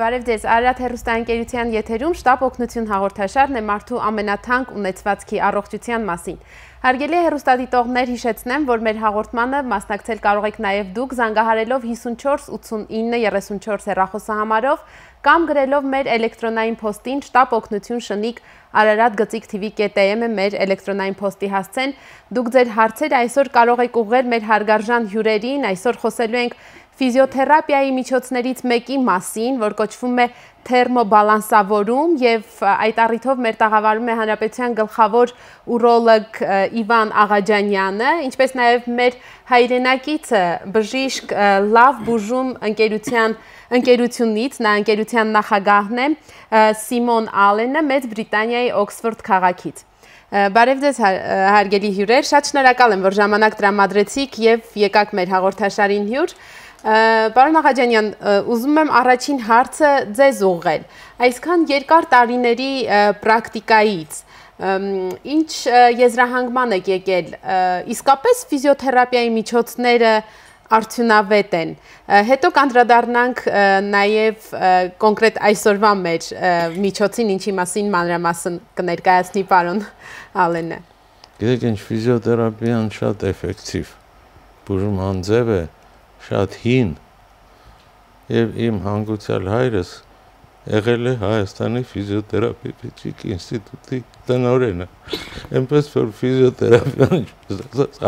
Բարև ձեզ, Արարատ հեռուստաընկերության եթերում շտապ օգնություն հաղորդաշարն է մարդու ամենաթանկ ունեցվածքի առողջության մասին։ Հարգելի հեռուստադիտողներ, հիշեցնեմ, որ մեր հաղորդմանը մասնակցել կարող եք նաև դուք զանգահարելով 54 89 34 հեռախոսահամարով կամ գրելով մեր էլեկտրոնային փոստին շտապ օգնություն շնիկ ararat@tv.am-ը մեր էլեկտրոնային փոստի հասցեն։ Դուք ձեր հարցերը այսօր կարող եք ուղղել մեր հարգարժան հյուրերին, այսօր խոսելու ենք ֆիզիոթերապիայի միջոցներից մեկի մասին, որ կոչվում է թերմոբալանսավորում եւ այդ առիթով մեր տաղավարում է Հանրապետության գլխավոր ուրոլոգ Իվան Աղաջանյանը, ինչպես նաեւ մեր հայրենակիցը բժիշկ Լավ բուժում ընկերությունից, նա ընկերության նախագահն է Սիմոն Ալենը Մեծ Բրիտանիայի Օքսֆորդ քաղաքից։ Բարև ձեզ հարգելի հյուրեր, շատ շնորհակալ եմ, որ ժամանակ տրամադրեցիք եւ եկաք մեր հաղորդաշարին հյուր։ Պարոն Աղաջանյան, ուզում եմ առաջին հարցը ձեզ ուղղել։ Այսքան երկար տարիների պրակտիկայից ինչ եզրահանգման եք եկել, իսկապես ֆիզիոթերապիայի միջոցները արդյունավետ են։ Հետո կանդրադառնանք նաև կոնկրետ այսօրվա մեր միջոցին, ինչի մասին մանրամասն կներկայացնի պարոն Ալենը։ Գիտեք, ինչ ֆիզիոթերապիան շատ էֆեկտիվ բուժման ձև է, շատ հին, եւ իմ հանգուցյալ հայրս եղել է Հայաստանի ֆիզիոթերապևտիկ ինստիտուտի տնօրենը, այնպես որ ֆիզիոթերապիան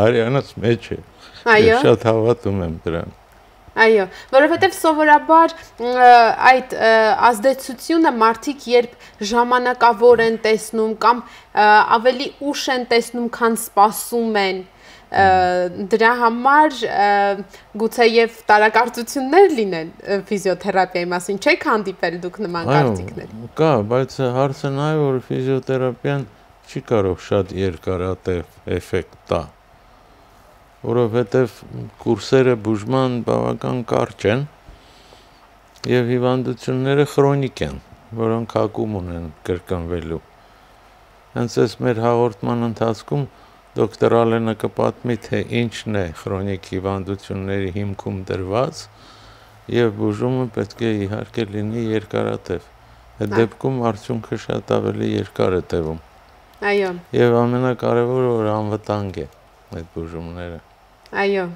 արյանս մեջ է, եւ շատ հավատում եմ դրան։ Այո, որովհետև սովորաբար այդ ազդեցությունը մարդիկ երբ ժամանակավոր են տեսնում կամ ավելի ուշ են տեսնում, քան սպասում են, դրա համար գուցեև տարակարծություններ լինեն ֆիզիոթերապիայի մասին, չեք հանդիպել դուք նման կարծիքներ։ Կա, բայց հարցը նա է, որ ֆիզիոթերապիան չի կարող շատ երկարատև էֆեկտ տա, որովհետև կուրսերը բուժման բավական կարճ են եւ հիվանդությունները քրոնիկ են, որոնք հակում ունեն կրկնվելու։ Հենց այս մեր հաղորդման ընթացքում դոկտոր Ալենը կպատմի, թե ինչն է քրոնիկ հիվանդությունների հիմքում դրված եւ բուժումը պետք է իհարկե լինի երկարատև։ Այդ դեպքում արդյունքը շատ ավելի երկար է տևում։ Այո։ Եվ ամենակարևորը որ անվտանգ է այդ բուժումները։ Այո։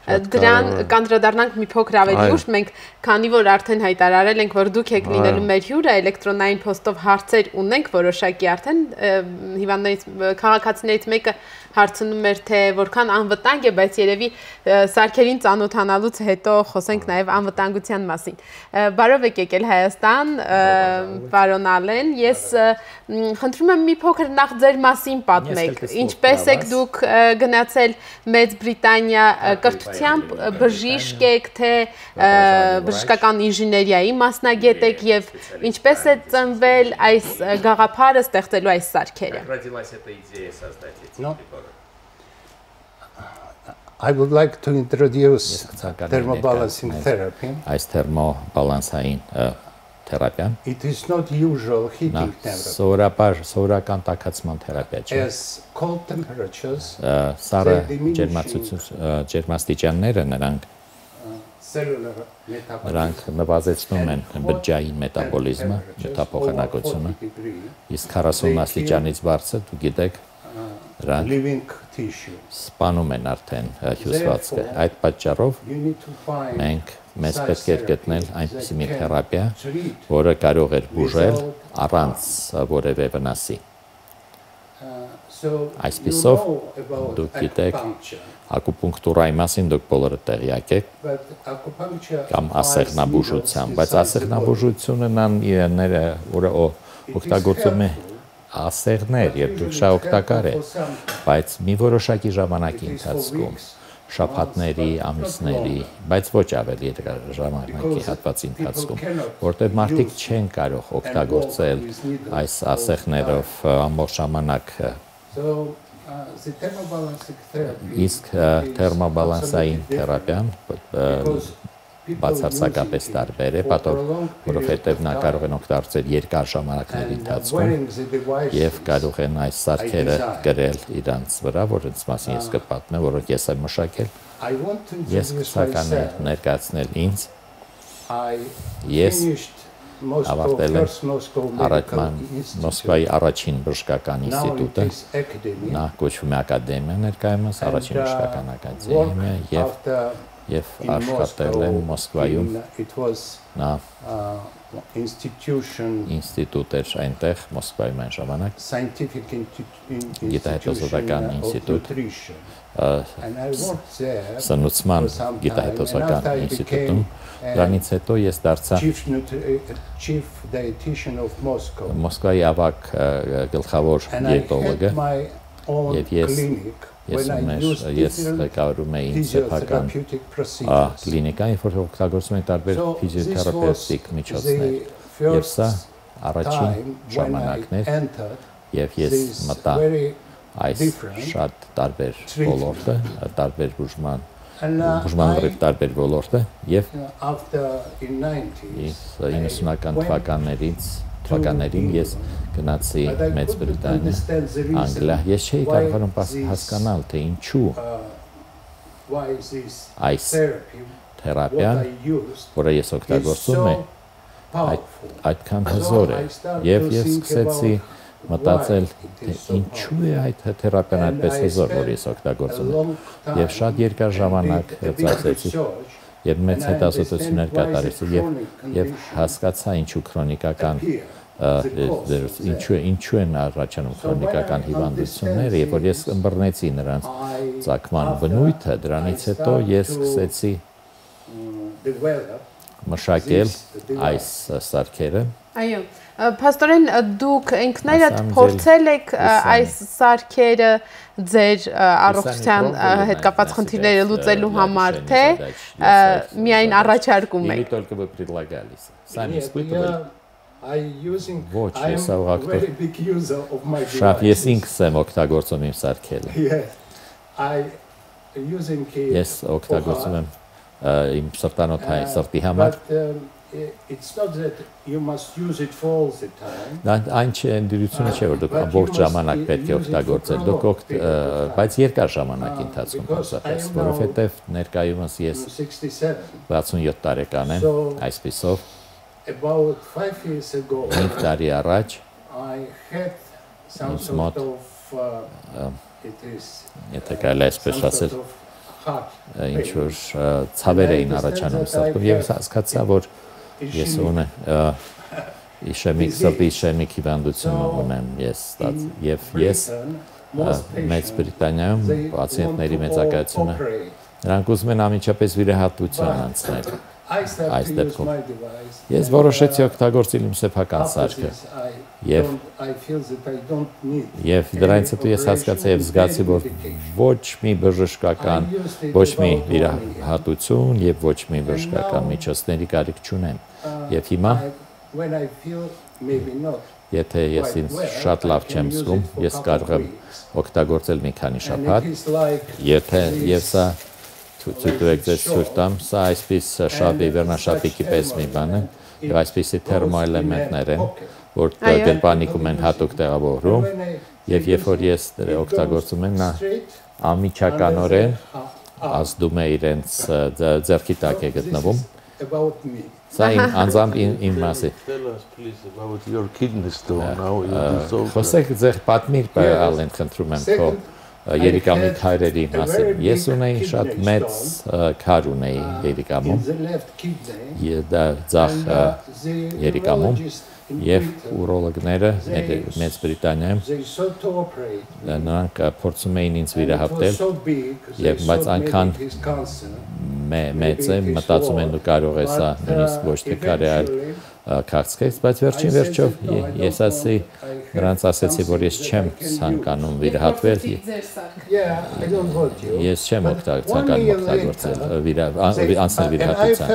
Դրան կանդրադառնանք մի փոքր ավելի ուշ, մենք քանի որ արդեն հայտարարել ենք, որ դուք եք լինելու մեր հյուրը, էլեկտրոնային փոստով հարցեր ունենք որոշակի արդեն հիվանդներից քաղաքացիներից մեկը հարցնում էր, թե որքան անվտանգ է, բայց երևի սարքերին ծանոթանալուց հետո խոսենք նաև անվտանգության մասին։ Բարով եք եկել Հայաստան, պարոն Ալեն, ես խնդրում եմ մի փոքր նախ ձեր մասին պատմեք, ինչպես եք դուք գնացել Մեծ Բրիտանիա կրթությամբ բժիշկ եք, թե բժշկական ինժեներիայի մասնագետ եք եւ ինչպես է ծնվել այս գաղափարը ստեղծելու այս սարքերը։ I would like to introduce thermobalancing therapy. Այս թերմոբալանսային թերապիան։ It is not usual heating therapy. Սովորական տաքացման թերապիա չէ։ As cold temperatures, սառը ջերմաստիճանները նրանք նվազեցնում են բջջային մետաբոլիզմը, մետափոխանակությունը, իսկ 40 աստիճանից բարձր, դուք գիտեք, living tissue. Սպանում են արդեն հյուսվածքը։ Այդ պատճառով մեզ պետք է գտնել այնպիսի մի թերապիա, որը կարող է բուժել առանց որևէ վնասի։ Այսպիսով դուք գիտեք ակուպունկտուրայի մասին դուք բոլորը տեղյակ եք կամ ասեղնաբուժության, բայց ասեղնաբուժությունը որը օգտագործում է ասեղներ եւ դուք շատ օգտակար է, բայց մի որոշակի ժամանակի ընթացքում, շաբաթների, ամիսների, բայց ոչ ավելի ժամանակի հատվածի ընթացքում, որտեղ մարդիկ չեն կարող օգտագործել այս ասեղներով ամբողջ ժամանակ իսկ թերմոբալանսային թերապիան բացարձակապես տարբեր է, որովհետև նա կարող են օգտագործել երկար ժամանակների ընթացքում եւ կարող են այս սարքերը գրել իրանց վրա, որոնց մասին ես կպատմեմ, որոնք ես եմ մշակել։ Ես կսական ներկայացնել ինձ ես ավարտել եմ առաջման Մոսկվայի առաջին բժշկական ինստիտուտը, նա կոչվում է ակադեմիա ներկայումս, առաջին բժշկական ակադեմիա եւ աշխատել եմ Մոսկվայում, նա ինստիտուտ էր այնտեղ Մոսկվայում այն ժամանակ, գիտահետազոտական ինստիտուտ, սնուցման գիտահետազոտական ինստիտուտում, դրանից հետո ես դարձա Մոսկվայի ավագ գլխավոր դիետոլոգը եւ ես ղեկավարում էի սեփական կլինիկան, որ օգտագործում են տարբեր ֆիզիոթերապևտիկ միջոցներ եւ սա առաջին ժամանակներ եւ ես մտա այս շատ տարբեր ոլորտը, տարբեր բուժման տարբեր ոլորտը եւ 90-ական թվականներին ես գնացի Մեծ Բրիտանիա, Անգլիա, ես չէի կարողանում հասկանալ, թե ինչու այս թերապիան, որը ես օգտագործում եմ, այդքան հզոր է եւ ես սկսեցի մտածել, թե ինչու է այդ թերապիան այդպես հզոր, որ ես օգտագործում եմ եւ շատ երկար ժամանակ ծախսեցի եւ մեծ հետազոտություններ կատարեցի եւ հասկացա ինչու քրոնիկական ինչու են առաջանում քրոնիկական հիվանդությունները եւ որ ես ըմբռնեցի նրանց ծագման բնույթը, դրանից հետո ես սկսեցի մշակել այս սարքերը։ Այո, Փաստորեն դուք ինքներդ փորձել եք այս սարքերը ձեր առողջության հետ կապված խնդիրները լուծելու համար, թե միայն առաջարկում եք։ Ոչ, ես շատ ես ինքս եմ օգտագործում իմ սարքերը։ Ես օգտագործում եմ իմ սրտանոթային սրտի համար։ It's not that you must use it for all the time. Այն դյուրությունը չէ, որ դուք ամբողջ ժամանակ պետք է օգտագործել, բայց երկար ժամանակի ընթացքում պարզապես, որովհետև ներկայումս ես 67 տարեկան եմ, այսպիսով, 5 տարի առաջ ինձ մոտ, եթե կարելի այսպես ասել, ինչ-որ ցավեր էին առաջանում սրտում և հասկացա, որ ես սրտի իշեմիկ հիվանդություն ունեմ և ես Մեծ Բրիտանիայում պացիենտների մեծակայությունը նրանք ուզում են անմիջապես վիրահատություն անցնել այս դեպքում։ Ես որոշեցի օգտագործել իմ սեփական սարքը և դրանից հետո ես հասկացա և զգացի, որ ոչ մի բժշկական, ոչ մի վիրահատություն և ոչ մի բժշկական միջոցների կարիք չունեմ։ Եվ հիմա, եթե ես ինձ շատ լավ չեմ զգում, ես կարող եմ օգտագործել մի քանի շաբաթ, և սա ցույցու եք ձեզ ցույց տամ, սա այսպես վերնաշապիկի պես մի բան է, և այսպիսի թերմոէլեմենտներ են, որ գրպանիկում են հատուկ տեղավորում, և երբ որ ես օգտագործում եմ, նա անմիջականորեն ազդում է իրենց ձեռքի տակ է գտնվում, սա անձամբ իմ մասի։ Խոսեք ձեր պատմիր Ալեն, խնդրում եմ քո երիկամի քարերի մասին։ Ես ունեի շատ մեծ քար ունեի երիկամում, ձախ երիկամում, և ուրոլոգները Մեծ Բրիտանիայում նրանք փորձում էին ինձ վիրահատել, բայց այնքան մեծ է, մտածում են դու կարող ես սա նույնիսկ ոչ թե կարելի այլ քաղցկես, բայց վերջին վերջով ես նրանց ասեցի, որ ես չեմ ցանկանում վիրահատվել, ես չեմ ցանկանում օգտագործել անցնել վիրահատության,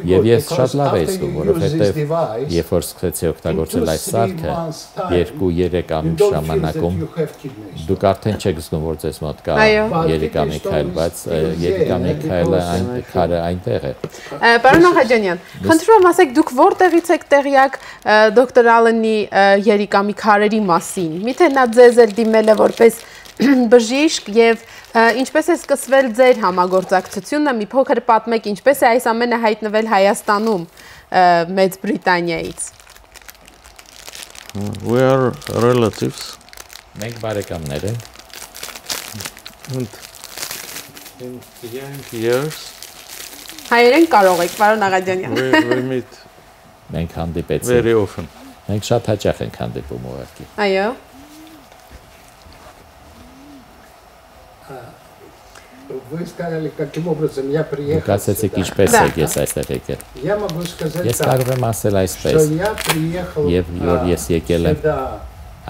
և ես շատ լավ էի զգում, որովհետև երբ որ սկսեցի օգտագործել այս սարքը 2-3 ամիս ժամանակում դուք արդեն չեք զգում, որ ձեզ մոտ կա երիկամի քայլ, բայց երիկամի քարը այնտեղ է։ Պարոն Ախաջանյան, խնդրում եմ ասեք, դուք որտեղից եք տեղյակ դոկտոր Ալենի երիկամի քարերի մասին։ Միթե նա ձեզ էլ դիմել է որպես բժիշկ և Ինչպես է սկսվել ձեր համագործակցությունը, մի փոքր պատմեք, ինչպես է այս ամենը հայտնվել Հայաստանում Մեծ Բրիտանիայից։ We are relatives. Մենք բարեկամներ ենք։ In young years. Հայերեն կարող եք, պարոն Աղաջանյան։ We meet Մենք հանդիպեցինք։ very often. Մենք շատ հաճախ ենք հանդիպում ուղղակի։ Այո։ Вы сказали, каким образом я приехал. Կասեցիք ինչպես եք ես այստեղ եկել։ Я могу сказать Ես так, կարող եմ ասել что այսպես, я приехал Եվ որ ես եկել եմ сюда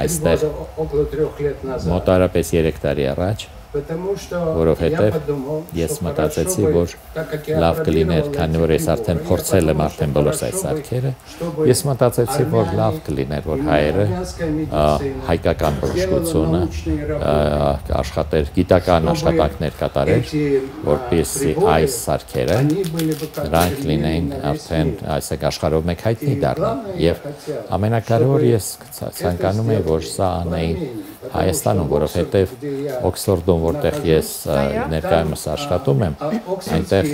այստեղ около 3 лет назад. մոտարապես 3 տարի առաջ, Потому что я որովհետև подумал, ես что մտածեցի, хорошо бы, որ так как я լավ կլիներ, քանի որ ես опробировал արդեն эти փորձել եմ фигуры, արդեն потому բոլոր что այս хорошо бы, սարքերը, чтобы ես մտածեցի, որ լավ армяне, կլիներ, որ именно հայերը армянская медицина հայկական բժշկությունը научные работы, աշխատեր, գիտական աշխատանքներ կատարեր, эти որպեսզի приборы, այս сարքերը они были бы как նրանք бы լինեին на весь արդեն мир. այսեք աշխարհով մեկ հայտնի И դառնան главное, եւ я хотел, ամենակարևորը ես чтобы ցանկանում եմ, որ սա անեին Հայաստանում, որովհետեւ Օքսֆորդում, որտեղ ես ներկայումս աշխատում եմ, այնտեղ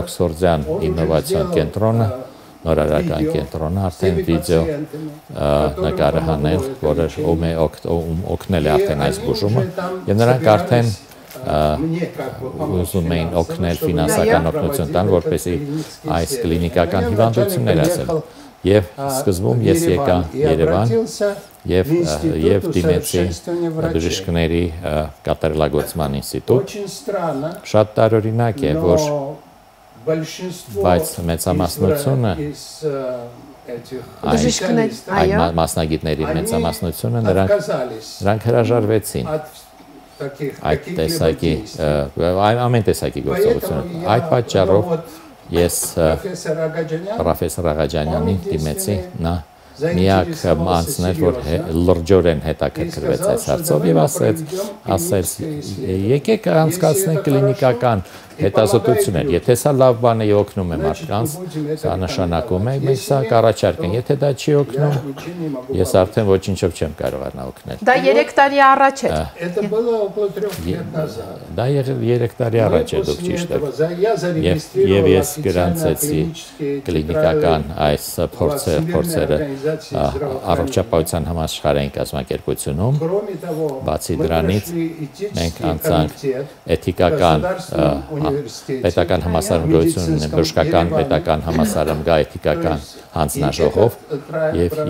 Օքսֆորդյան իննովացիոն կենտրոնը, նորարարական կենտրոնը արդեն վիդեո նկարը հանել, որը օգնել է արդեն այս բուժումը, եւ նրանք արդեն ուզում էին օգնել ֆինանսական օգնություն տան, որպեսզի այս կլինիկական հիվանդություններ ասել։ Եվ սկզբում ես եկա Երևան եւ դիմեցի բժիշկների կատարելագործման ինստիտուտ։ Շատ տարօրինակ է, որ բայց մեծամասնությունը այ մասնագետների մեծամասնությունը նրանք հրաժարվեցին այդ տեսակի ամեն տեսակի գործողություն։ Այդ պատճառով ես պրոֆեսոր Աղաջանյանին դիմեցի, նա միակ անձն էր, որ լրջորեն հետաքրքրվեց այս հարցով եւ ասեց եկեք անցկացնենք կլինիկական հետազոտություններ, եթե սա լավ բան է եւ օգնում է մարդկանց, սա նշանակում է մենք սա կառաջարկ ենք, եթե դա չի օգնում, ես արդեն ոչինչով չեմ կարողանա օգնել։ Դա 3 տարի առաջ էր։ Это было около 3 лет назад. Դա 3 տարի առաջ է, դուք ճիշտ եք։ Եվ ես գրանցեցի կլինիկական այս փորձերը առողջապահության համաշխարհային կազմակերպությունում, բացի դրանից մենք անցանք էթիկական պետական համալսարան գոյություն ունեն, բժշկական պետական համալսարան գա էթիկական հանձնաժողով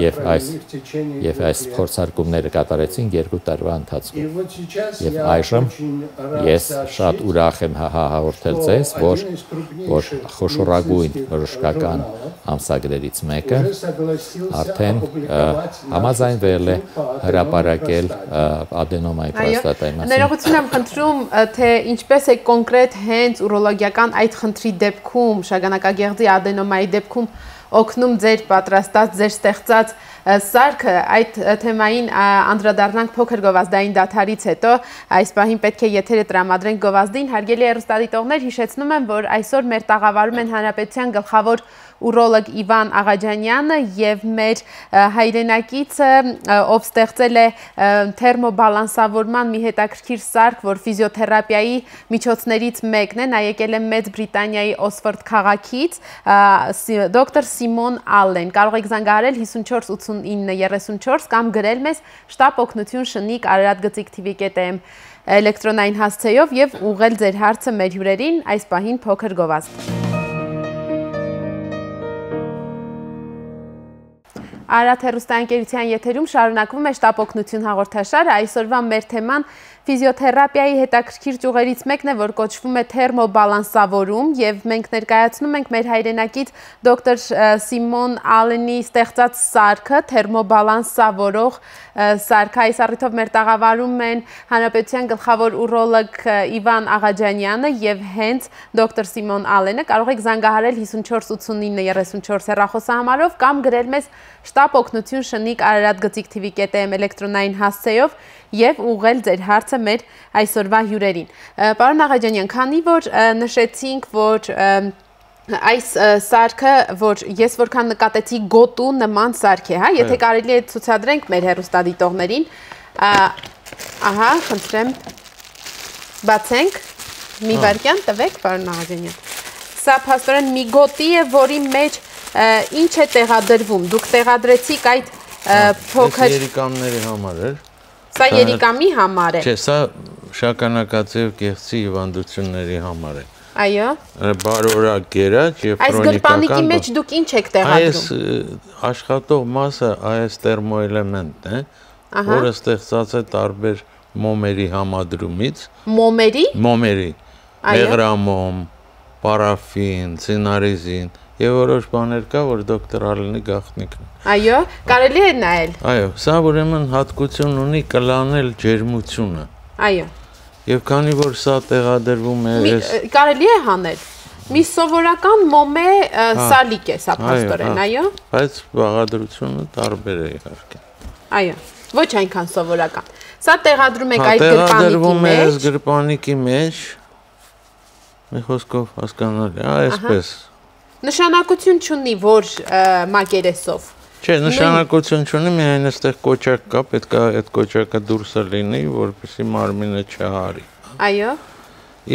եւ այս փորձարկումները կատարեցին 2 տարվա ընթացքում։ Եվ այժմ ես շատ ուրախ եմ հաղորդել ձեզ, որ խոշորագույն բժշկական ամսագրերից մեկը արդեն համաձայնվել է հրապարակել ադենոմայի պրոստատայի մասին։ Ներողություն եմ խնդրում, թե ինչպես է կոնկրետ հենց ուրոլոգիական այդ խնդրի դեպքում, շագանակագեղձի ադենոմայի դեպքում օգնում ձեր պատրաստած, ձեր ստեղծած սարքը, այդ թեմային անդրադառնանք փոքր գովազդային դադարից հետո, այս պահին պետք է եթերը տրամադրենք գովազդին, հարգելի հեռուստադիտողներ, հիշեցնում եմ, որ այսօր մեր տաղավարում են Հանրապետության գլխավոր ուրոլոգ Իվան Աղաջանյանը եւ մեր հայրենակիցը, ով ստեղծել է թերմոբալանսավորման մի հետաքրքիր սարք, որ ֆիզիոթերապիայի միջոցներից մեկն է, նա եկել է Մեծ Բրիտանիայի Օքսֆորդ քաղաքից, դոկտոր Սիմոն Ալլեն։ Կարող եք զանգահարել 548934 կամ գրել մեզ շտապ օգնություն շնիկ Արարատ գծիկ tv.am էլեկտրոնային հասցեով եւ ուղղել ձեր հարցը մեր հյուրերին, այս պահին փոքր գովազդ։ Արարատ հեռուստաընկերության եթերում շարունակվում է շտապ օգնություն հաղորդաշարը, այսօրվա մեր թեման ֆիզիոթերապիայի հետաքրքիր ճյուղերից մեկն է, որ կոչվում է թերմոբալանսավորում եւ մենք ներկայացնում ենք մեր հայրենակից դոկտոր Սիմոն Ալլենի ստեղծած սարքը, թերմոբալանսավորող սարքը։ Այս առիթով մեր տաղավարում են Հանրապետության գլխավոր ուրոլոգ Իվան Աղաջանյանը եւ հենց դոկտոր Սիմոն Ալլենը։ Կարող եք զանգահարել 548934 հեռախոսահամարով կամ գրել մեզ շտապ օգնություն շնիկ Արարատ գծիկ tv.am էլեկտրոնային հասցեով եւ ուղղել ձեր հարցը մեր այսօրվա հյուրերին։ Պարոն Աղաջանյան, քանի որ նշեցինք, որ այս սարքը, որ ես որքան նկատեցի գոտու նման սարք է, հա, եթե կարելի է ցուցադրենք մեր հեռուստադիտողներին, ահա, խնդրեմ։ Բացենք, մի վարկյան տվեք, պարոն Նաղաջանյան։ Սա փաստորեն մի գոտի է, որի մեջ ինչ է տեղադրվում։ Դուք տեղադրեցիք այդ փոքր երիկամների համար էր։ Սա երիկամի համար է։ Չէ, սա շագանակաձև գեղձի հիվանդությունների համար է։ Այո։ Բարորակ գերաճ եւ Այս գրպանիկի մեջ դուք ինչ եք տեղադրում։ Այս աշխատող մասը այս տերմոէլեմենտն է, որը ստեղծած է տարբեր մոմերի համադրումից։ Մոմերի։ Մեղրամոմ, պարաֆին, ցինարեզին եւ որոշ բաներ կա, որ դոկտոր Ալենի գաղտնիքն է։ Այո, կարելի է նայել։ Այո, սա ուրեմն հատկություն ունի կլանել ջերմությունը։ Այո։ Եվ քանի որ սա տեղադրվում է, կարելի է հանել։ Մի սովորական մոմե սալիկ է սա փաստորեն, այո։ Բայց բաղադրությունը տարբեր է իհարկե։ Այո, ոչ այնքան սովորական։ Սա տեղադրում եք այդ գրպանիկի մեջ։ Տեղադրվում է այս գրպանիկի մեջ։ Մի խոսքով հասկանալի է, այսպես։ Նշանակություն չունի, որ մակերեսով։ Չէ, նշանակություն չունի, միայն այստեղ կոճակ կա, պետք է այդ կոճակը դուրսը լինի, որպեսզի մարմինը չհարի։ Այո։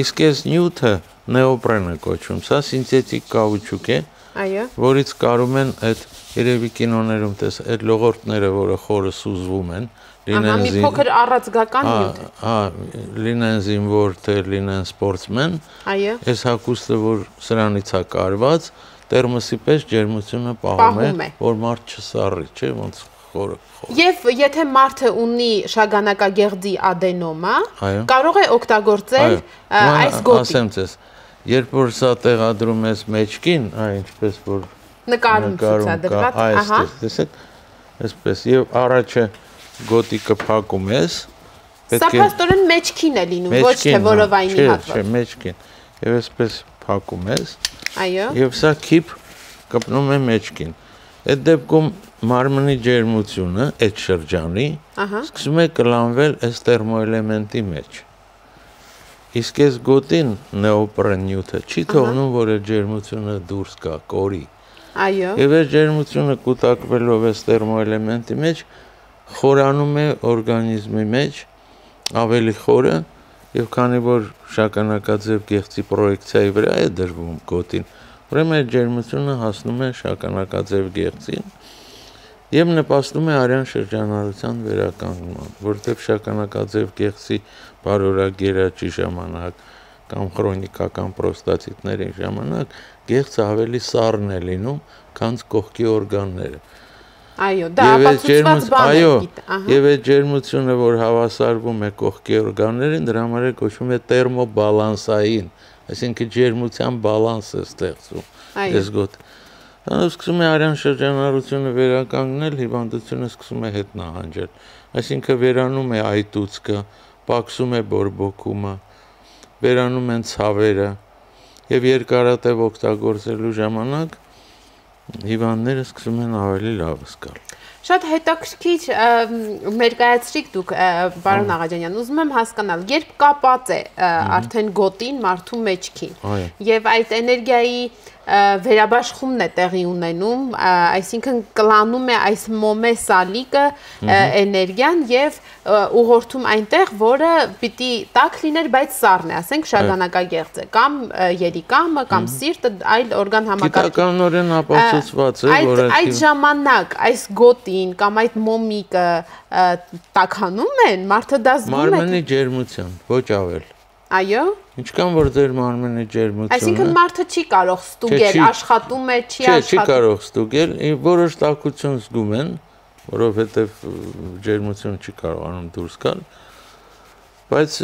Իսկ այս նյութը նեոպրեն է կոչվում, սա սինթետիկ կաուչուկ է, այո, որից կարում են այդ երևի կինոներում տես այդ լողորտները, որը խորը սուզվում են, մի փոքր առածգական նյութ է։ Հա, լինեն զինվոր, թե լինեն սպորտսմեն։ Այո։ Այս հագուստը, որ սրանից է կարված, տերմոսի պես ջերմությունը պահում է, որ մարդ չսառի, չէ, ոնց խորը։ Եվ եթե մարդը ունի շագանակագեղձի ադենոմա, կարող է օգտագործել այս գոտի։ Ասեմ ձեզ, երբ որ սա տեղադրում ես մեջքին, ինչպես որ նկարում ցուցադրված, ահա, տեսեք, այսպես եւ առաջը գոտիկը փակում ես, Սա փաստորեն մեջքին է լինում, ոչ թե որովայնի հատված։ Չէ, մեջքին։ Եվ այսպես փակում ես։ Այո։ Եվ սա քիփ կպնում է մեջքին։ Այդ դեպքում մարմնի ջերմությունը այդ շրջանի սկսում է կլանվել այս տերմոէլեմենտի մեջ։ Իսկ այս գոտին նեոպրեն նյութը չի թողնում, որ այդ ջերմությունը դուրս գա, կորի։ Այո։ Եվ այս ջերմությունը կուտակվելով այս տերմոէլեմենտի մեջ խորանում է օրգանիզմի մեջ ավելի խորը եւ քանի որ շագանակաձև գեղձի պրոյեկցիայի վրա է դրվում գոտին, ուրեմն այդ ջերմությունը հասնում է շագանակաձև գեղձին եւ նպաստում է արյան շրջանառության վերականգնման, որտեղ շագանակաձև գեղձի բարորակ գերաճի ժամանակ կամ քրոնիկական պրոստատիտների ժամանակ գեղձը ավելի սառն է լինում, քան կողքի օրգանները։ Այո, դա ապացուցված բան է։ Եվ այդ ջերմությունը, որ հավասարվում է կողքի օրգաններին, դրա համար է կոչվում է տերմոբալանսային, այսինքն ջերմության բալանս է ստեղծում այս գոտը։ Դա սկսում է արյան շրջանառությունը վերականգնել, հիվանդությունը սկսում է հետ նահանջել, այսինքն վերանում է այտուցքը, պակսում է բորբոքումը, վերանում են ցավերը եւ երկարատև օգտագործելու ժամանակ հիվանդները սկսում են ավելի լավ զգալ։ Շատ հետաքրքիր ներկայացրիք դուք, պարոն Նաղաջանյան, ուզում եմ հասկանալ, երբ կապած է արդեն գոտին մարդու մեջքին եւ այդ էներգիայի վերաբաշխումն է տեղի ունենում, այսինքն կլանում է այս մոմե սալիկը էներգիան եւ ուղղորդում այնտեղ, որը պիտի տաք լիներ, բայց սառն է, ասենք շագանակագեղձ է, կամ երիկամը, կամ սիրտը, այլ օրգան համակարգի։ Գիտականորեն ապացուցված է, որ այդ ժամանակ այս գոտին կամ այդ մոմիկը տաքանում են, մարդը դա զգում է։ Մարմնի ջերմության, ոչ ավել։ Այո։ Ինչքան որ ձեր մարմնի ջերմությունը։ Այսինքն մարդը չի կարող ստուգել, աշխատում է, չի աշխատում։ Չի կարող ստուգել, որոշ տաքություն զգում են, որովհետև ջերմությունը չի կարողանում դուրս գալ, բայց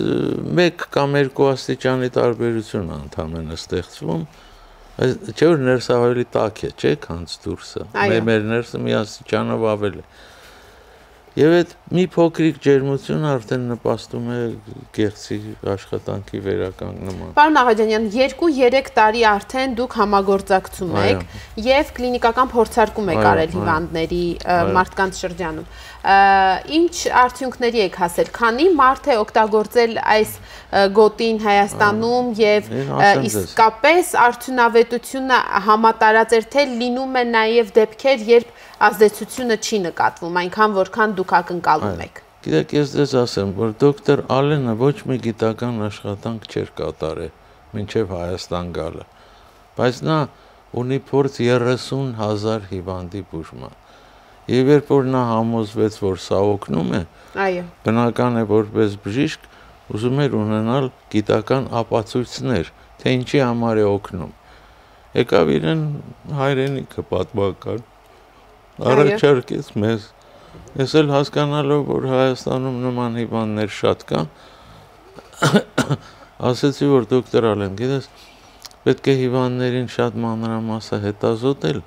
1 կամ 2 աստիճանի տարբերություն է ընդհանրապես ստեղծվում, չէ՞ որ ներսը ավելի տաք է, չէ՞, քան դուրսը։ Մեր ներսը մի աստիճանով ավել է։ Եվ այդ մի փոքրիկ ջերմություն արդեն նպաստում է գեղձի աշխատանքի վերականգնման։ Պարոն Նաղաջանյան, 2-3 տարի արդեն դուք համագործակցում եք եւ կլինիկական փորձարկում եք արել հիվանդների մարդկանց շրջանում։ Ինչ արդյունքների եք հասել, քանի մարդ է օգտագործել այս գոտին Հայաստանում եւ իսկապես արդյունավետությունը համատարած էր, թե լինում է նաեւ դեպքեր, երբ ազդեցությունը չի նկատվում, այնքան որքան դուք ակնկալում եք։ Գիտեք, ես ձեզ ասեմ, որ դոկտոր Ալենը ոչ մի գիտական աշխատանք չէր կատարել մինչև Հայաստան գալը, բայց նա ունի փորձ 30,000 հիվանդի բուժման։ Եվ երբ որ նա համոզվեց, որ սա օգնում է, բնական է որպես բժիշկ ուզում էր ունենալ գիտական ապացույցներ, թե ինչի համար է օգնում։ Եկավ իրեն հայրենիքը պատմական, առաջարկեց մեզ։ Ես էլ հասկանալով, որ Հայաստանում նման հիվանդներ շատ կան, ասեցի, որ դոկտոր Ալեն, գիտես, պետք է հիվանդներին շատ մանրամասը հետազոտել,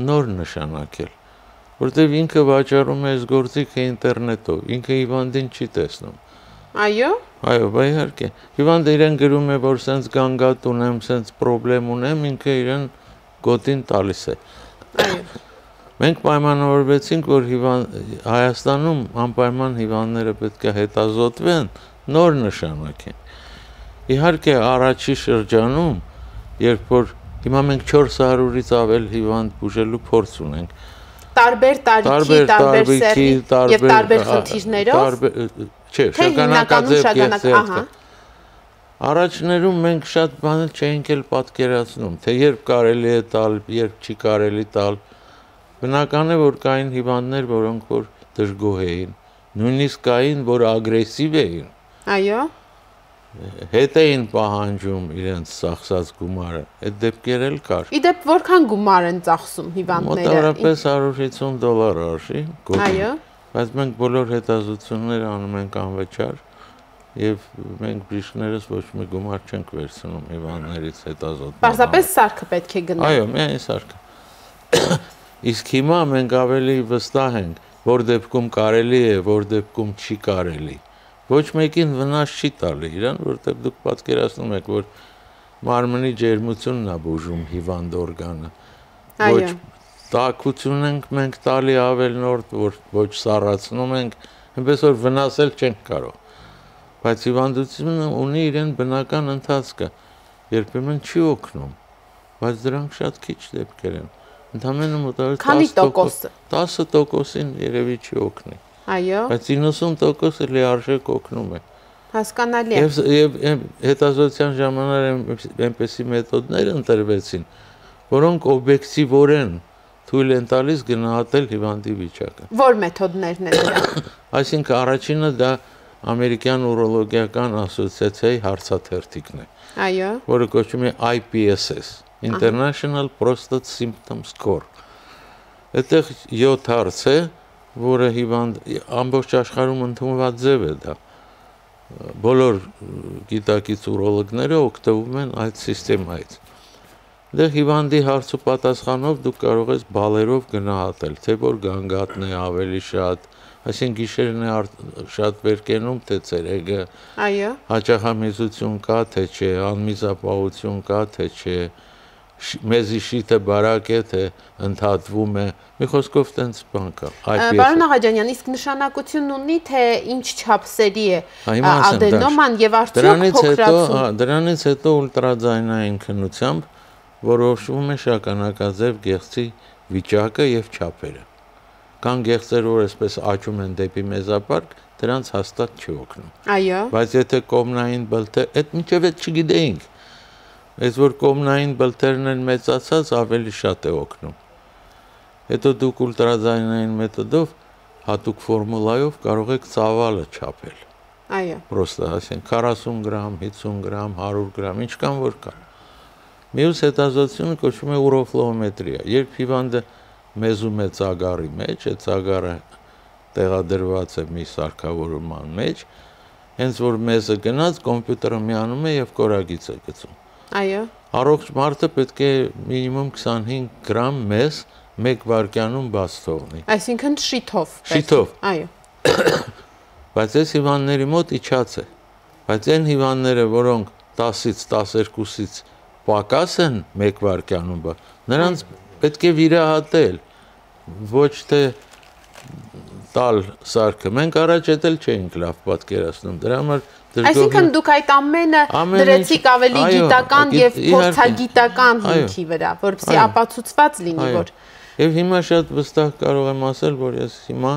նոր նշանակել, որտեղ ինքը վաճառում է այս գործիքը ինտերնետով, ինքը հիվանդին չի տեսնում։ Այո։ Այո, բա իհարկե։ Հիվանդը իրեն գրում է, որ սենց գանգատ ունեմ, սենց պրոբլեմ ունեմ, ինքը իրեն գոտին տալիս է։ Այո։ Մենք պայմանավորվեցինք, որ Հայաստանում անպայման հիվանդները պետք է հետազոտվեն, նոր նշանակեն։ Իհարկե առաջի շրջանում, երբ որ հիմա մենք 400-ից ավել հիվանդ բուժելու փորձ ունենք։ Տարբեր տարիքի, տարբեր սեռի եւ տարբեր խնդիրներով։ Չէ, շագանակաձև։ Առաջներում մենք շատ բաներ չէինք էլ պատկերացնում, թե երբ կարելի է տալ, երբ չի կարելի տալ։ Բնական է, որ կային հիվանդներ, որոնք որ դժգոհ էին, նույնիսկ կային, որ ագրեսիվ էին։ Այո։ Հետ էին պահանջում իրենց ծախսած գումարը, այդ դեպքեր էլ կար։ Իդեպ որքան գումար են ծախսում հիվանդները։ Մոտավորապես $150 արժի։ Այո։ Բայց մենք բոլոր հետազոտությունները անում ենք անվճար եւ մենք բժիշկներս ոչ մի գումար չենք վերցնում հիվանդներից հետազոտման։ Պարզապես սարքը պետք է գնա։ Այո, միայն սարքը։ Իսկ հիմա մենք ավելի վստահ ենք, որ դեպքում կարելի է, որ դեպքում չի կարելի։ Ոչ մեկին վնաս չի տալի իրան, որտեղ դուք պատկերացնում եք, որ մարմնի ջերմությունն է բուժում հիվանդ օրգանը։ Ոչ տաքություն ենք մենք տալի ավելնորդ, ոչ սառացնում ենք, այնպես որ վնասել չենք կարող։ Բայց հիվանդությունը ունի իրեն բնական ընթացքը, երբեմն չի օգնում, բայց դրանք շատ քիչ դեպքեր են։ Ընդամենը մոտավորապես 10%-ին երևի չի օգնի։ Այո։ Բայց 90%-ը լիարժեք օգնում է։ Հասկանալի է։ Եվ հետազոտության ժամանակ այնպեսի մեթոդներ ընտրվեցին, որոնք օբյեկտիվորեն թույլ են տալիս գնահատել հիվանդի վիճակը։ Որ մեթոդներն են դրանք։ Այսինքն առաջինը դա ամերիկյան ուրոլոգիական ասոցիացիայի հարցաթերթիկն է։ Այո։ Որը կոչվում է IPSS, International Prostate Symptom Score։ Այդտեղ 7 հարց է, որը հիվանդ ամբողջ աշխարհում ընդունված ձև է դա։ Բոլոր գիտակից ուրոլոգները օգտվում են այդ համակարգից։ Դեռ հիվանդի հարց ու պատասխանով դուք կարող ես բալերով գնահատել, թե որ գանգատն է ավելի շատ, այսինքն գիշերն է շատ վերկենում, թե ցերեկը։ Այո։ Հաճախամիզություն կա, թե չէ, անմիզապահություն կա, թե չէ, մեզի շիթը բարակ է, թե ընդհատվում է։ Մի խոսքով տենց բան կա։ Պարոն Աղաջանյան, իսկ նշանակություն ունի, թե ինչ չափսերի է ադենոման եւ արդյոք փոքրացում։ Դրանից հետո ուլտրաձայնային քննությամբ որոշվում է շագանակաձև գեղձի վիճակը եւ չափերը։ Կան գեղձեր, որ այսպես աճում են դեպի մեզապարկ, դրանց հաստատ չի օգնում։ Այո։ Բայց եթե կողմնային բլթեր, այդ մինչև այդ չգիտեինք։ Այս որ կողմնային բլթերն են մեծացած, ավելի շատ է օգնում։ Հետո դուք ուլտրաձայնային մեթոդով հատուկ ֆորմուլայով կարող եք ծավալը չափել։ Այո։ Պրոստը ասեն 40 գրամ, 50 գրամ, 100 գրամ, ինչքան որ կա։ Մյուս հետազոտությունը կոչվում է ուրոֆլոմետրիա։ Երբ հիվանդը մեզում է ծագարի մեջ, այդ ծագարը տեղադրված է մի սարքավորման մեջ, հենց որ մեզը գնաց, կոմպյուտերը միանում է եւ կորագիծ է գցում։ Այո։ Առողջ մարդը պետք է մինիմում 25 գրամ մեզ 1 վայրկյանում բաց թողնի։ Այսինքն շիթով։ Շիթով։ Այո։ Բայց այս հիվանդների մոտ իջած է։ Բայց այն հիվանդները, որոնք 10-ից 12-ից պակաս են 1 վայրկյանում, նրանց պետք է վիրահատել, ոչ թե տալ սարքը։ Մենք առաջ էլ չէինք լավ պատկերացնում, դրա համար Այսինքն դուք այդ ամենը դրեցիք ավելի գիտական եւ փորձագիտական հիմքի վրա, որպեսզի ապացուցված լինի, որ Եվ հիմա շատ վստահ կարող եմ ասել, որ ես հիմա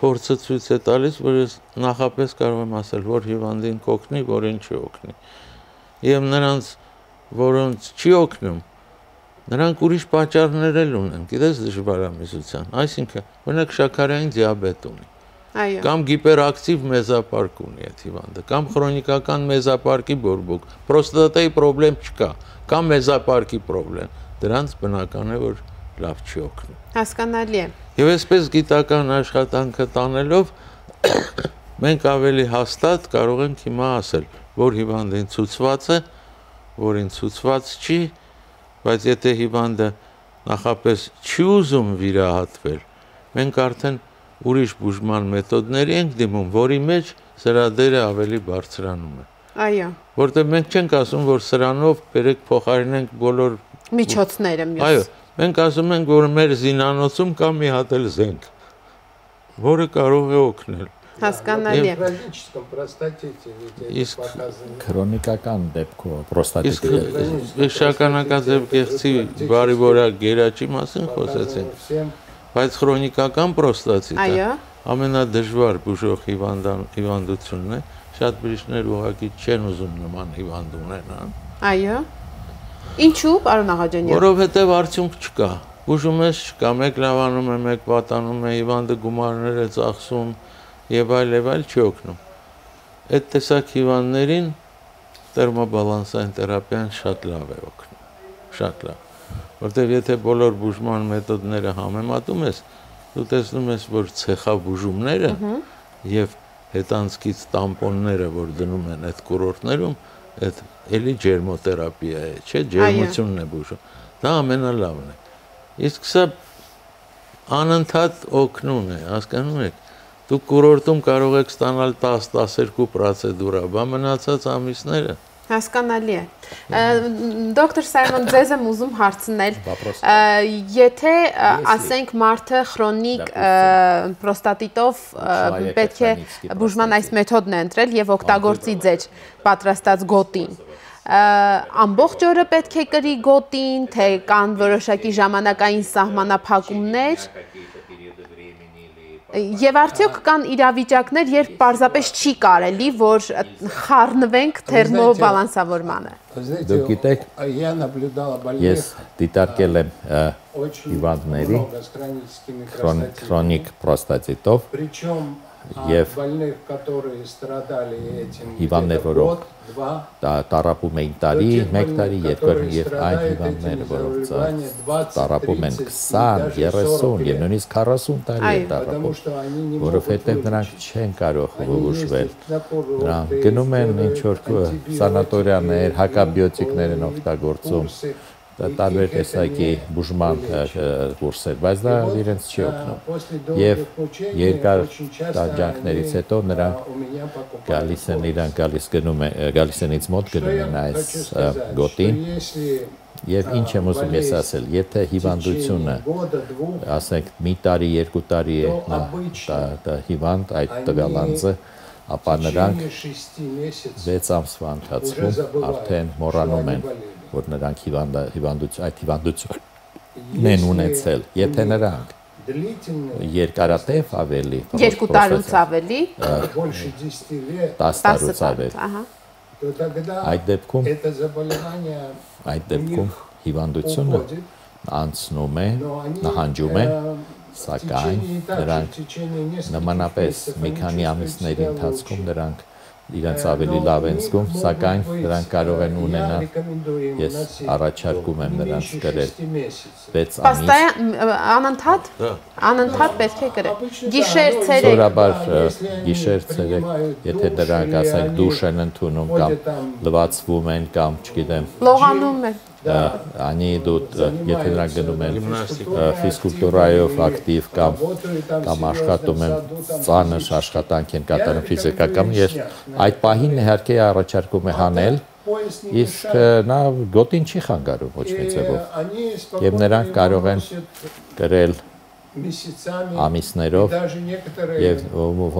փորձը ցույց է տալիս, որ ես նախապես կարող եմ ասել, որ հիվանդին կօգնի, որին չի օգնի։ Եվ նրանց, որոնց չի օգնում, նրանք ուրիշ պատճառներ էլ ունեն, գիտես դժվարամիզության, այսինքն, օրինակ շաքարային դիաբետ ունի։ Կամ գիպերակտիվ մեզապարկ ունի այդ հիվանդը, կամ քրոնիկական մեզապարկի բորբոք, պրոստատայի պրոբլեմ չկա, կամ մեզապարկի պրոբլեմ, դրանց բնական է, որ լավ չի օգնում։ Հասկանալի է։ Եվ այսպես գիտական աշխատանքը տանելով մենք ավելի հաստատ կարող ենք հիմա ասել, որ հիվանդին ցուցված է, որին ցուցված չի, բայց եթե հիվանդը նախապես չի ուզում վիրահատվել, մենք արդեն ուրիշ բուժման մեթոդների ենք դիմում, որի մեջ սրա դերը ավելի բարձրանում է։ Այո։ Որտեղ մենք չենք ասում, որ սրանով բերեք փոխարինենք բոլոր միջոցները մյուս։ Այո, մենք ասում ենք, որ մեր զինանոցում կա մի հատ էլ զենք, որը կարող է օգնել։ Հասկանալի է։ Իսկ քրոնիկական դեպքով պրոստատիտի շագանակաձև գեղձի բարիվորակ գերաճի մասին խոսեցինք, բայց քրոնիկական պրոստատիտը ամենադժվար բուժող հիվանդությունն է, շատ բժիշկներ ուղղակի չեն ուզում նման հիվանդ ունենան։ Այո։ Ինչու, պարոն Աղաջանյան։ Որովհետև արդյունք չկա, բուժում ես չկա, մեկ լավանում է, մեկ վատանում է, հիվանդը գումարներ է ծախսում եւ այլ չի օգնում։ Այդ տեսակ հիվանդներին տերմոբալանսային թերապիան շատ լավ է օգնում, շատ լավ։ Որտեղ եթե բոլոր բուժման մեթոդները համեմատում ես, դու տեսնում ես, որ ցեխաբուժումները եւ հետանցքից տամպոնները, որ դնում են այդ կուրորտներում, այդ էլի ջերմոթերապիա է, չէ, ջերմությունն է բուժում։ Դա ամենալավն է։ Իսկ սա անընդհատ օգնում է, հասկանում եք։ Դուք կուրորտում կարող եք ստանալ 10-12 պրոցեդուրա, բա մնացած ամիսները։ Հասկանալի է։ Դոկտոր Սայմոն, ձեզ եմ ուզում հարցնել, եթե ասենք մարդը քրոնիկ պրոստատիտով պետք է բուժման այս մեթոդն է ընտրել եւ օգտագործի ձեր պատրաստած գոտին, ամբողջ օրը պետք է կրի գոտին, թե կան որոշակի ժամանակային սահմանափակումներ, եւ արդյոք կան իրավիճակներ, երբ պարզապես չի կարելի, որ խառնվենք թերմոբալանսավորմանը։ Դուք գիտեք, ես դիտարկել եմ հիվանդների քրոնիկ պրոստատիտով եւ հիվանդներ, որոնք տարապում էին տարի, 1 տարի, 2 տարի եւ այն հիվանդները, որոնք տարապում են 20, 30 եւ նույնիսկ 40 տարի են տարապում, որովհետեւ նրանք չեն կարող բուժվել։ Նրանք գնում են ինչ-որ սանատորիաներ, հակաբիոտիկներ են օգտագործում, տարբեր տեսակի բուժման կուրսեր, բայց դա իրենց չի օգնում։ Եվ երկար տանջանքներից հետո նրանք գալիս են ինձ մոտ գնում են այս գոտին։ Եվ ինչ եմ ուզում ես ասել, եթե հիվանդությունը, ասենք մի տարի, 2 տարի է հիվանդ այդ տվյալ անձը, ապա նրանք 6 ամսվա ընթացքում արդեն մոռանում են, որ նրանք այդ հիվանդությունն են ունեցել, եթե նրանք երկարատև ավելի, 2 տարուց ավելի, 10 տարուց ավելի, այդ դեպքում հիվանդությունը անցնում է, նահանջում է, սակայն նրանք նմանապես մի քանի ամիսների ընթացքում նրանք իրենց ավելի լավ են զգում, սակայն նրանք կարող են ունենալ, ես առաջարկում եմ նրանց կրել 6 ամիս, անընդհատ պետք է կրել, գիշեր, ցերեկ, սովորաբար գիշեր, ցերեկ, եթե նրանք ասենք դուշ են ընդունում կամ լվացվում են կամ չգիտեմ, լողանում են, եթե նրանք գնում են ֆիզկուլտուրայով ակտիվ կամ աշխատում են ծանր աշխատանք են կատարում ֆիզիկական, ես այդ պահին իհարկե առաջարկում է հանել, իսկ նա գոտին չի խանգարում ոչ մի ձևով եւ նրանք կարող են կրել ամիսներով եւ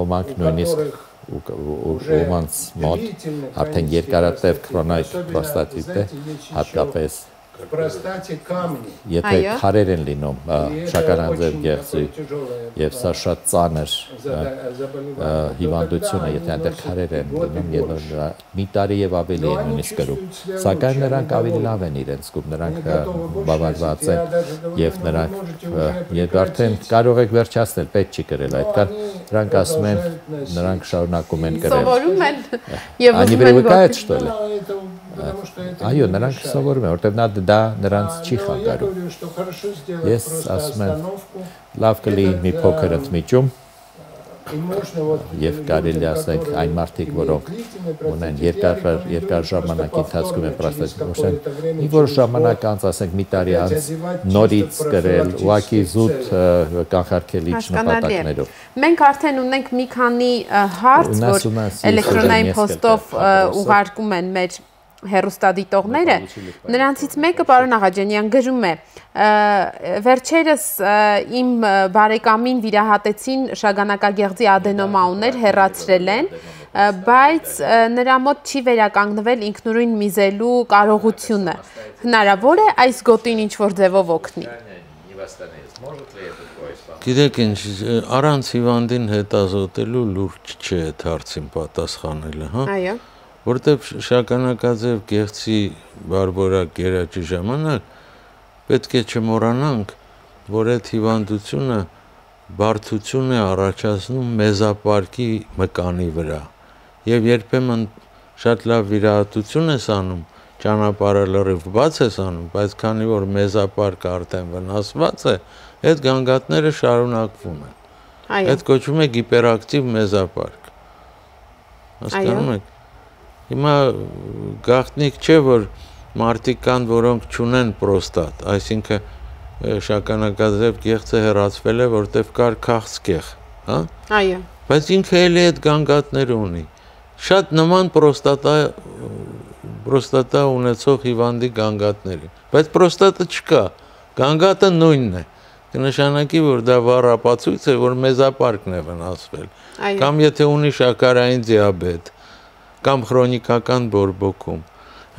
ոմանք նույնիսկ ոմանց մոտ արդեն երկարատև քրոնիկ պրոստատիտ է, հատկապես Простате камни. Եթե քարեր են լինում շագանակաձև գեղձի եւ սա շատ ծանր հիվանդություն է, եթե այնտեղ քարեր են լինում եւ մի տարի եւ ավելի են նույնիսկ կրում, սակայն նրանք ավելի լավ են իրենց զգում, նրանք բավարարված են եւ նրանք արդեն կարող եք վերջացնել, պետք չի կրել այդքան, նրանք ասում են, նրանք շարունակում են կրել։ Սովորում են եւ Они привыкают, что ли? Այո, նրանք սովորում են, որտեղ դա նրանց չի խանգարում։ Ես ասում եմ, լավ կլինի մի փոքր ընդմիջում եւ կարելի ասենք այն մարդիկ, որոնք ունեն երկար ժամանակի ընթացքում են պրոստատիտոզն, մի որոշ ժամանակ անց, ասենք մի տարի անց նորից կրել, ուղղակի զուտ կանխարգելիչ նպատակներով։ Մենք արդեն ունենք մի քանի հարց, որ էլեկտրոնային փոստով ուղարկում են մեր հեռուստադիտողները, նրանցից մեկը պարոն Աղաջանյան գրում է. վերջերս իմ բարեկամին վիրահատեցին շագանակագեղձի ադենոմա ուներ, հեռացրել են, բայց նրա մոտ չի վերականգնվել ինքնուրույն միզելու կարողությունը։ Հնարավոր է այս գոտին ինչ-որ ձևով օգնի։ Գիտեք ինչ, առանց հիվանդին հետազոտելու լուրջ չէ այդ հարցին պատասխանելը, հա։ Այո։ Որտեւ շագանակաձև գեղձի բարբորակ գերաճի ժամանակ պետք է չմոռանանք, որ այդ հիվանդությունը բարդություն է առաջացնում մեզապարկի մկանի վրա։ Եվ երբեմն շատ լավ վիրահատություն ես անում, ճանապարհը լրիվ բաց ես անում, բայց քանի որ մեզապարկը արդեն վնասված է, այդ գանգատները շարունակվում են։ Այո։ Այդ կոչվում է հիպերակտիվ մեզապարկ։ Հասկանում եք։ Հիմա գաղտնիք չէ, որ մարդիկ կան, որոնք չունեն պրոստատ, այսինքն շագանակաձև գեղձը հեռացվել է, որտեվ կար քաղցկեղ, հա? Այո։ Բայց ինքը էլի այդ գանգատները ունի։ Շատ նման պրոստատա ունեցող հիվանդի գանգատների, բայց պրոստատը չկա, գանգատը նույնն է։ Կնշանակի, որ դա վառապացույց է, որ մեզապարկն է վնասվել։ Կամ եթե ունի շաքարային դիաբետ, կամ քրոնիկական բորբոքում։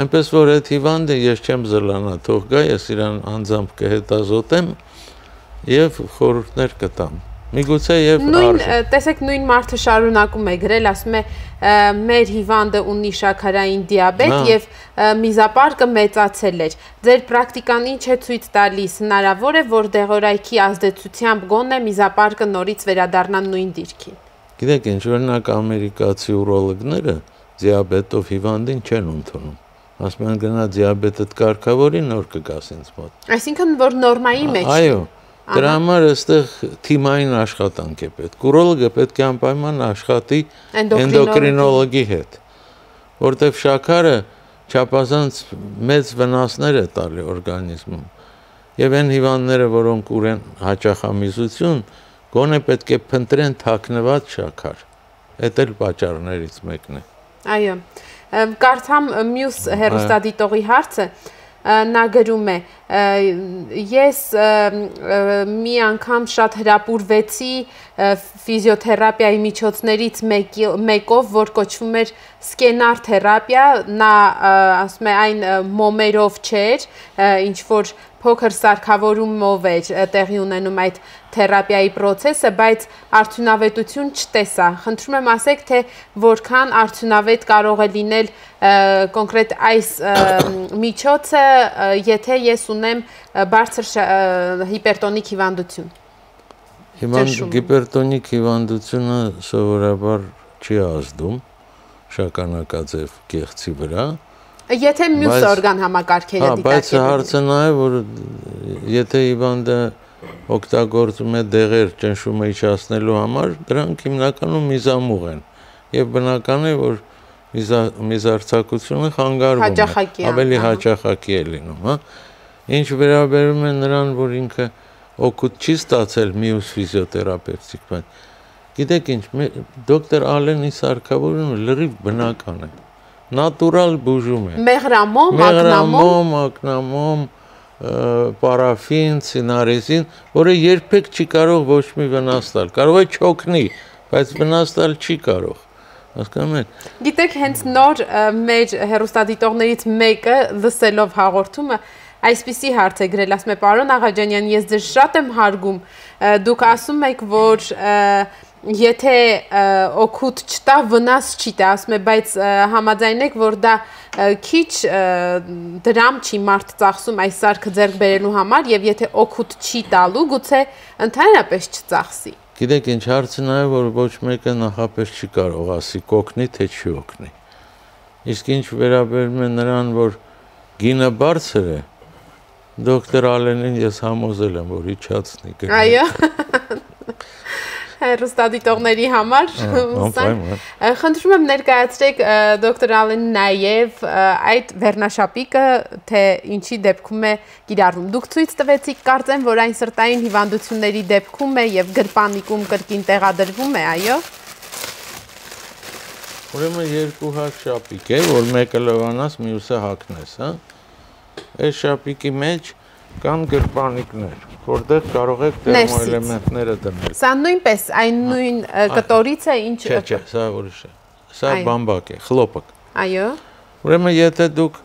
Այնպես որ այդ հիվանդը ես չեմ զլանա, թող գա, ես իրան անձամբ կհետազոտեմ եւ խորհուրդներ կտամ։ Միգուցե եւ տեսեք նույն մարդը շարունակում է գրել, ասում է մեր հիվանդը ունի շաքարային դիաբետ եւ միզապարկը մեծացել էր։ Ձեր պրակտիկան ինչ է ցույց տալիս, հնարավոր է որ դեղորայքի ազդեցությամբ գոնե միզապարկը նորից վերադառնա նույն դիրքին։ Գիտեք ինչ, օրինակ ամերիկացի ուրոլոգները դիաբետով հիվանդին չեն ընդունում։ Ասում են գնա դիաբետդ կարգավորի նոր կգաս ինձ մոտ։ Այսինքն որ նորմայի մեջ։ Այո, դրա համար այստեղ թիմային աշխատանք է պետք։ Ուրոլոգը պետք է անպայման աշխատի էնդոկրինոլոգի հետ, որտեղ շաքարը չափազանց մեծ վնասներ է տալի օրգանիզմում։ Եվ այն հիվանդները, որոնք ունեն հաճախամիզություն, գոնե պետք է փնտրեն թաքնված շաքար։ Այդ էլ պատճառներից մեկն է։ Այո, կարդամ մյուս հեռուստադիտողի հարցը, նա գրում է, ես մի անգամ շատ հրապուրվեցի ֆիզիոթերապիայի միջոցներից մեկով, որ կոչվում էր սկենար թերապիա, նա ասում է այն մոմերով չէր, ինչ որ փոքր սարքավորումով էր տեղի ունենում այդ թերապիայի process-ը, բայց արդյունավետություն չտեսա։ Խնդրում եմ ասեք, թե որքան արդյունավետ կարող է լինել կոնկրետ այս միջոցը, եթե ես ունեմ բարձր հիպերտոնիկ հիվանդություն։ Հիմա հիպերտոնիկ հիվանդությունը սովորաբար չի ազդում շագանակաձև գեղձի վրա։ Եթե մյուս օրգան համակարգերը դիտարկել։ Բայց հարցը նա է, որ եթե հիվանդը օգտագործում է դեղեր ճնշումը իջացնելու համար, դրանք հիմնականում միզամուղ են։ Եվ բնական է, որ միզարձակությունը խանգարվում է, ավելի հաճախակի է լինում, հա։ Ինչ վերաբերում է նրան, որ ինքը օգուտ չի ստացել մյուս ֆիզիոթերապևտիկ բան։ Գիտեք ինչ, դոկտոր Ալենի սարքավորումը լրիվ բնական է։ Նատուրալ բուժում է։ Մեղրամոմ, ակնամոմ, պարաֆին, ցինարեզին, որը երբեք չի կարող ոչ մի վնաս տալ։ Կարող է չօգնի, բայց վնաս տալ չի կարող։ Հասկանում եք։ Գիտեք, հենց նոր մեր հեռուստադիտողներից մեկը լսելով հաղորդումը այսպիսի հարց է գրել, ասում է պարոն Աղաջանյան, ես ձեզ շատ եմ հարգում, դուք ասում եք, որ եթե օգուտ չտա, վնաս չի տա, ասում է, բայց համաձայնեք, որ դա քիչ դրամ չի մարդ ծախսում այս սարքը ձեռք բերելու համար եւ եթե օգուտ չի տալու, գուցե ընդհանրապես չծախսի։ Գիտեք, ինչ հարցը նա է, որ ոչ մեկը նախապես չի կարող ասի կօգնի, թե չի օգնի։ Իսկ ինչ վերաբերում է նրան, որ գինը բարձր է, դոկտոր Ալենին ես համոզել եմ, որ իջացնի գնի։ Այո։ Հեռուստադիտողների համար խնդրում եմ ներկայացրեք դոկտոր Ալենի նաև այդ վերնաշապիկը, թե ինչի դեպքում է կիրառվում։ Դուք ցույց տվեցիք, կարծեմ, որ այն սրտային հիվանդությունների դեպքում է եւ գրպանիկում կրկին տեղադրվում է, այո։ Ուրեմն երկու հատ շապիկ է, որ մեկը լվանաս, մյուսը հագնես, հա։ Այս շապիկի մեջ կան գրպանիկներ, որտեղ կարող եք տերմոէլեմենտները դնել։ Սա նույնպես այն նույն կտորից է, ինչ Չէ, սա ուրիշ է։ Սա բամբակ է, խլոպակ։ Այո։ Ուրեմն եթե դուք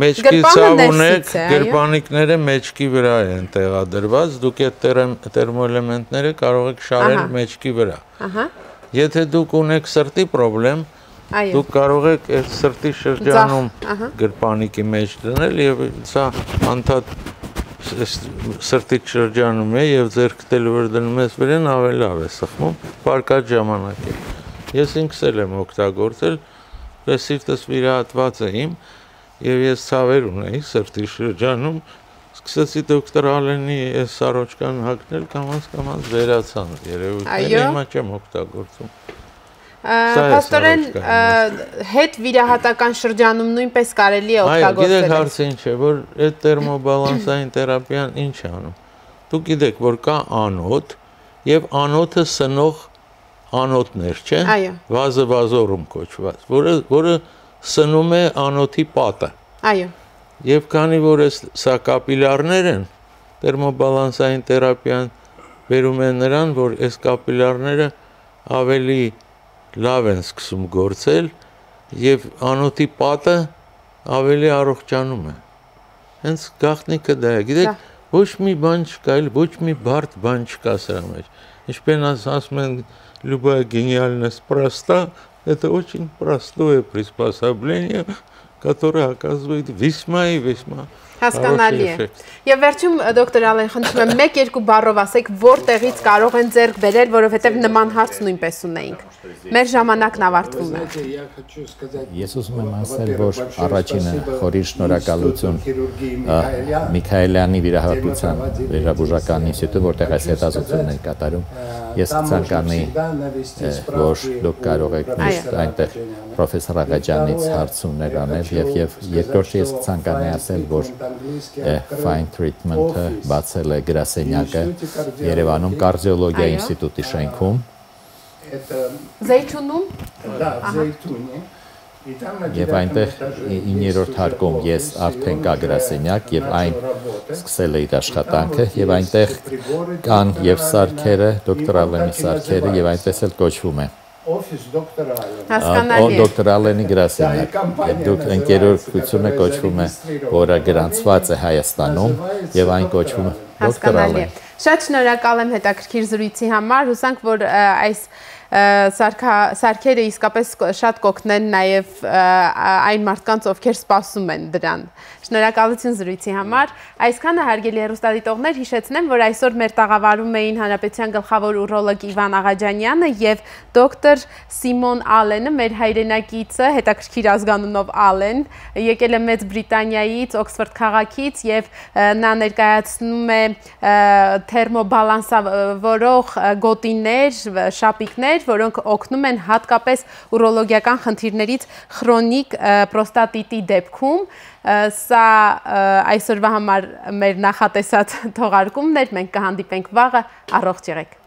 մեջքի ցավ ունեք, գրպանիկները մեջքի վրա են տեղադրված, դուք այդ տերմոէլեմենտները կարող եք շարել մեջքի վրա։ Ահա։ Եթե դուք ունեք սրտի խնդրեմ, դուք կարող եք այդ սրտի շրջանում գրպանիկի մեջ դնել եւ սա անդադ սրտի շրջանում է եւ ձեռքդ էլ որ դնում ես վրան ավելի լավ է սխմում, բարկած ժամանակ է։ Ես ինքս էլ եմ օգտագործել, ես սիրտս վիրահատված է իմ եւ ես ցավեր ունեի սրտի շրջանում, սկսեցի դոկտոր Ալենի այս սարոճկան հագնել, կամաց վերացան երևույթները, հիմա չեմ օգտագործում։ Պաստորեն հետ վիրահատական շրջանում նույնպես կարելի է օգտագործել։ Գիտեք հարցը ինչ է, որ այդ տերմոբալանսային թերապիան ինչ է անում։ Դուք գիտեք, որ կա անոթ եւ անոթը սնող անոթներ, չէ՞։ Վազը վազորում կոչված, որը սնում է անոթի պատը։ Այո։ Եվ քանի որ սա կապիլարներ են, տերմոբալանսային թերապիան բերում է նրան, որ այս կապիլարները ավելի լավ են սկսում գործել եւ անոթի պատը ավելի առողջանում է։ Հենց գաղտնիքը դա է։ Գիտեք, ոչ մի բան չկա, ոչ մի բարդ бан չկա սրա մեջ։ Ինչպես ասում են, любая гениальность проста, это очень простое приспособление, которое оказывает весьма и весьма հասկանալի է։ Եվ վերջում դոկտոր Ալեն, խնդրում եմ 1-2 բառով ասեք, որտեղից կարող են ձեռք բերել, որովհետև նման հարց նույնպես ունեինք։ Մեր ժամանակն ավարտվում է։ Ես ուզում եմ ասել, որ առաջինը խորին շնորհակալություն Միքայելյանի վիրահատության վերաբուժական ինստիտուտը, որտեղ այս հետազոտությունն են կատարում։ Ես կցանկանայի, որ դուք կարող եք միշտ այնտեղ պրոֆեսոր Աղաջանից հարցումներ անել եւ երկրորդը ես կցանկանայի ասել, որ Fine Treatment-ը բացել է գրասենյակը Երևանում կարդիոլոգիա ինստիտուտի շենքում։ Զեյթունում։ Եվ այնտեղ 9-րդ հարկում ես արդեն կա գրասենյակ եւ այն սկսել է իր աշխատանքը եւ այնտեղ կան եւ սարքերը, դոկտոր Ալենի սարքերը եւ այնպես էլ կոչվում է Դոկտոր Ալենի գրասենյակ։ Դուք ընկերությունը կոչվում է, որը գրանցված է Հայաստանում եւ այն կոչվում է Դոկտոր Ալեն։ Շատ շնորհակալ եմ հետաքրքիր զրույցի համար, հուսանք, որ այս սարքերը իսկապես շատ կօգնեն նաև այն մարդկանց, ովքեր սպասում են դրան։ Շնորհակալություն զրույցի համար։ Այսքանը հարգելի հեռուստադիտողներ, հիշեցնեմ, որ այսօր մեր տաղավարում էին Հանրապետության գլխավոր ուրոլոգ Իվան Աղաջանյանը եւ դոկտոր Սիմոն Ալենը, մեր հայրենակիցը, հետաքրքիր ազգանունով Ալեն, եկել է Մեծ Բրիտանիայից, Օքսֆորդ քաղաքից եւ նա ներկայացնում է թերմոբալանսավորող գոտիներ, շապիկներ, որոնք օգնում են հատկապես ուրոլոգիական խնդիրներից խրոնիկ պրոստատիտի դեպքում։ Սա այսօրվա համար մեր նախատեսած թողարկումն էր, մենք կհանդիպենք վաղը, առողջ եղեք։